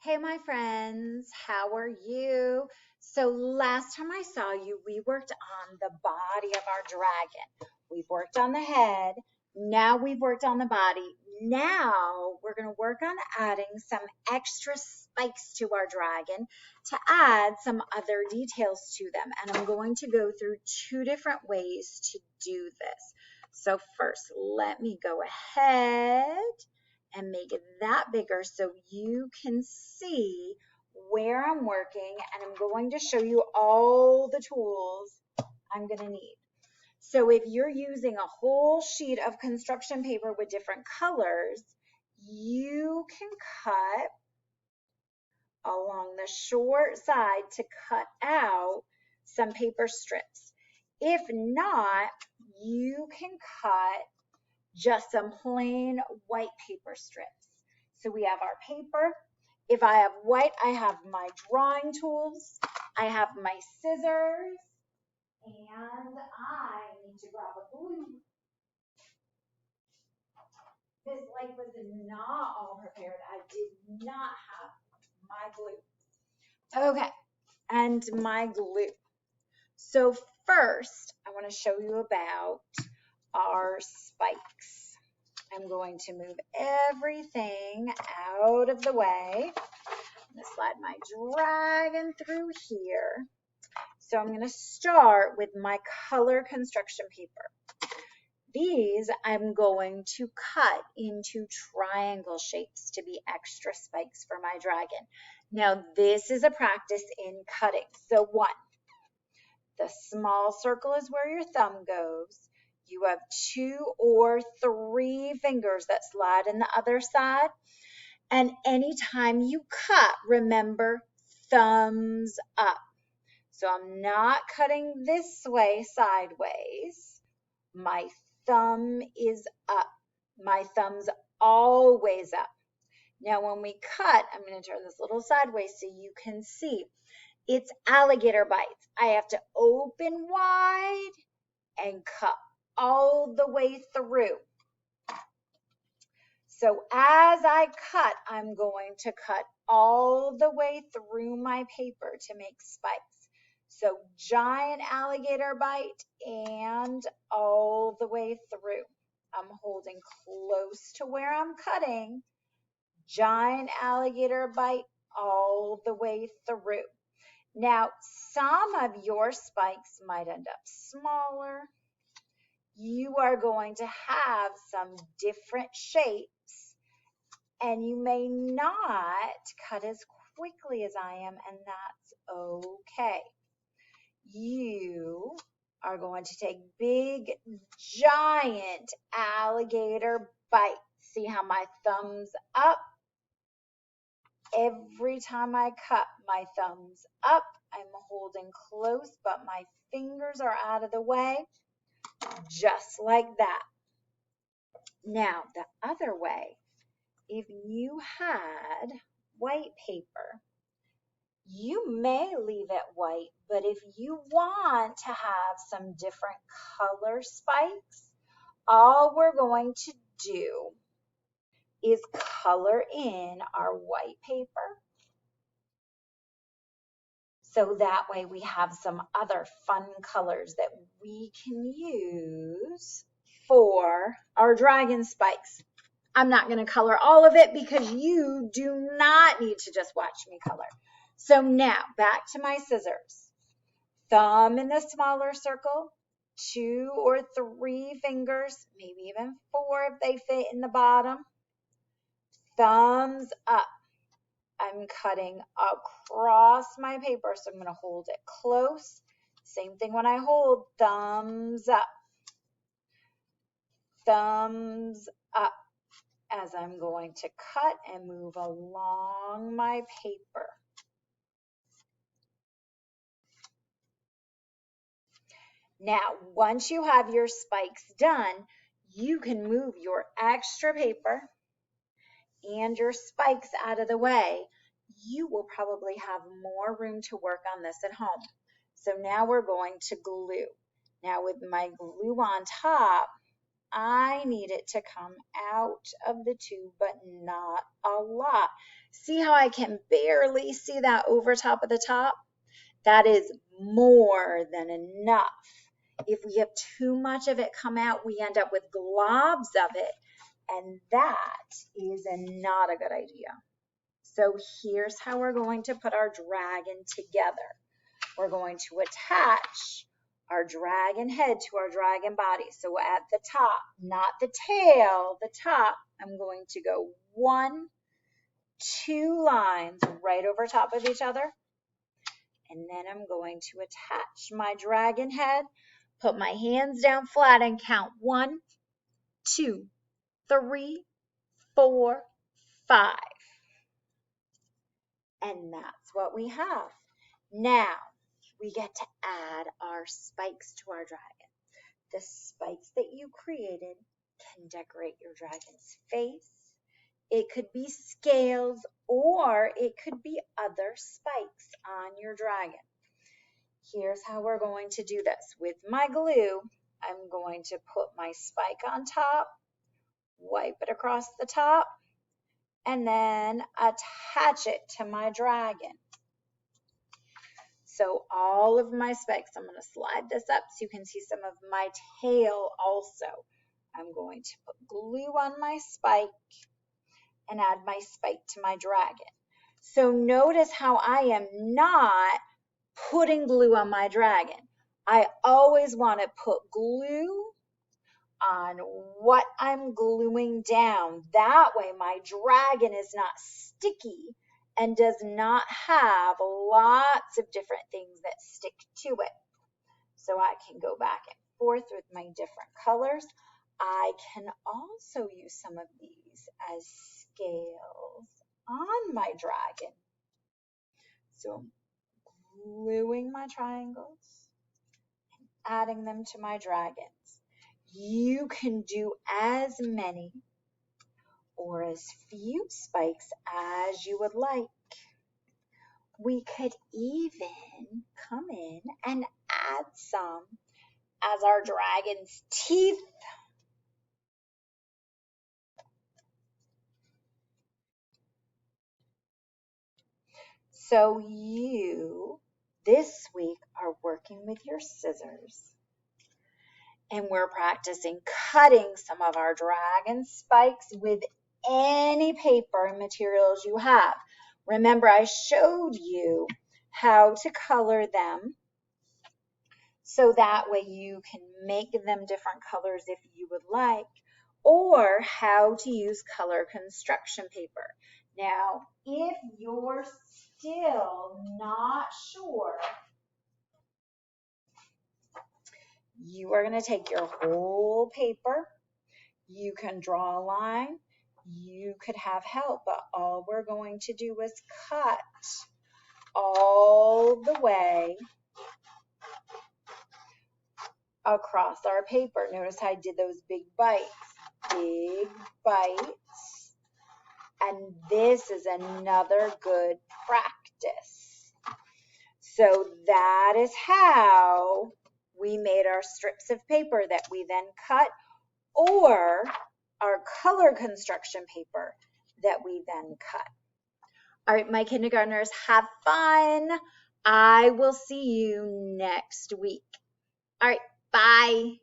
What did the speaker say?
Hey, my friends, how are you? So, last time I saw you, we worked on the body of our dragon. We've worked on the head. Now we've worked on the body. Now we're going to work on adding some extra spikes to our dragon to add some other details to them. And I'm going to go through two different ways to do this. So, first, let me go ahead and make it that bigger so you can see where I'm working, and I'm going to show you all the tools I'm going to need. So if you're using a whole sheet of construction paper with different colors, you can cut along the short side to cut out some paper strips. If not, you can cut just some plain white paper strips. So we have our paper. If I have white, I have my drawing tools. I have my scissors. And I need to grab a glue. This like was not all prepared. I did not have my glue. Okay, and my glue. So first, I want to show you about our spikes. I'm going to move everything out of the way. I'm going to slide my dragon through here. So I'm going to start with my color construction paper. These I'm going to cut into triangle shapes to be extra spikes for my dragon. Now this is a practice in cutting. So one, the small circle is where your thumb goes. You have 2 or 3 fingers that slide in the other side. And anytime you cut, remember, thumbs up. So I'm not cutting this way sideways. My thumb is up. My thumb's always up. Now when we cut, I'm going to turn this a little sideways so you can see. It's alligator bites. I have to open wide and cut all the way through. So as I cut, I'm going to cut all the way through my paper to make spikes. So giant alligator bite and all the way through. I'm holding close to where I'm cutting. Giant alligator bite all the way through. Now, some of your spikes might end up smaller. You are going to have some different shapes, and you may not cut as quickly as I am, and that's okay. You are going to take big, giant alligator bites. See how my thumb's up? Every time I cut, my thumb's up. I'm holding close, but my fingers are out of the way, just like that. Now, the other way, if you had white paper, you may leave it white, but if you want to have some different color spikes, all we're going to do is color in our white paper. So that way we have some other fun colors that we can use for our dragon spikes. I'm not going to color all of it because you do not need to just watch me color. So now back to my scissors. Thumb in the smaller circle, 2 or 3 fingers, maybe even 4 if they fit in the bottom. Thumbs up. I'm cutting across my paper, so I'm going to hold it close. Same thing when I hold, thumbs up. Thumbs up as I'm going to cut and move along my paper. Now, once you have your spikes done, you can move your extra paper and your spikes out of the way. You will probably have more room to work on this at home. So now we're going to glue. Now with my glue on top, I need it to come out of the tube, but not a lot. See how I can barely see that over top of the top? That is more than enough. If we have too much of it come out, we end up with globs of it, and that is not a good idea. So here's how we're going to put our dragon together. We're going to attach our dragon head to our dragon body. So at the top, not the tail, the top, I'm going to go 1, 2 lines right over top of each other. And then I'm going to attach my dragon head, put my hands down flat and count 1, 2, 3, 4, 5. And that's what we have. Now, we get to add our spikes to our dragon. The spikes that you created can decorate your dragon's face. It could be scales, or it could be other spikes on your dragon. Here's how we're going to do this. With my glue, I'm going to put my spike on top, wipe it across the top, and then attach it to my dragon. So all of my spikes, I'm going to slide this up so you can see some of my tail also. I'm going to put glue on my spike and add my spike to my dragon. So notice how I am not putting glue on my dragon. I always want to put glue on what I'm gluing down. That way my dragon is not sticky and does not have lots of different things that stick to it. So I can go back and forth with my different colors. I can also use some of these as scales on my dragon. So I'm gluing my triangles and adding them to my dragons. You can do as many or as few spikes as you would like. We could even come in and add some as our dragon's teeth. So you, this week, are working with your scissors, and we're practicing cutting some of our dragon spikes with any paper and materials you have. Remember, I showed you how to color them so that way you can make them different colors if you would like, or how to use color construction paper. Now, if you're still not sure, you are going to take your whole paper. You can draw a line. You could have help, but all we're going to do is cut all the way across our paper. Notice how I did those big bites. Big bites. And this is another good practice. So that is how we made our strips of paper that we then cut, or our color construction paper that we then cut. All right, my kindergartners, have fun. I will see you next week. All right, bye.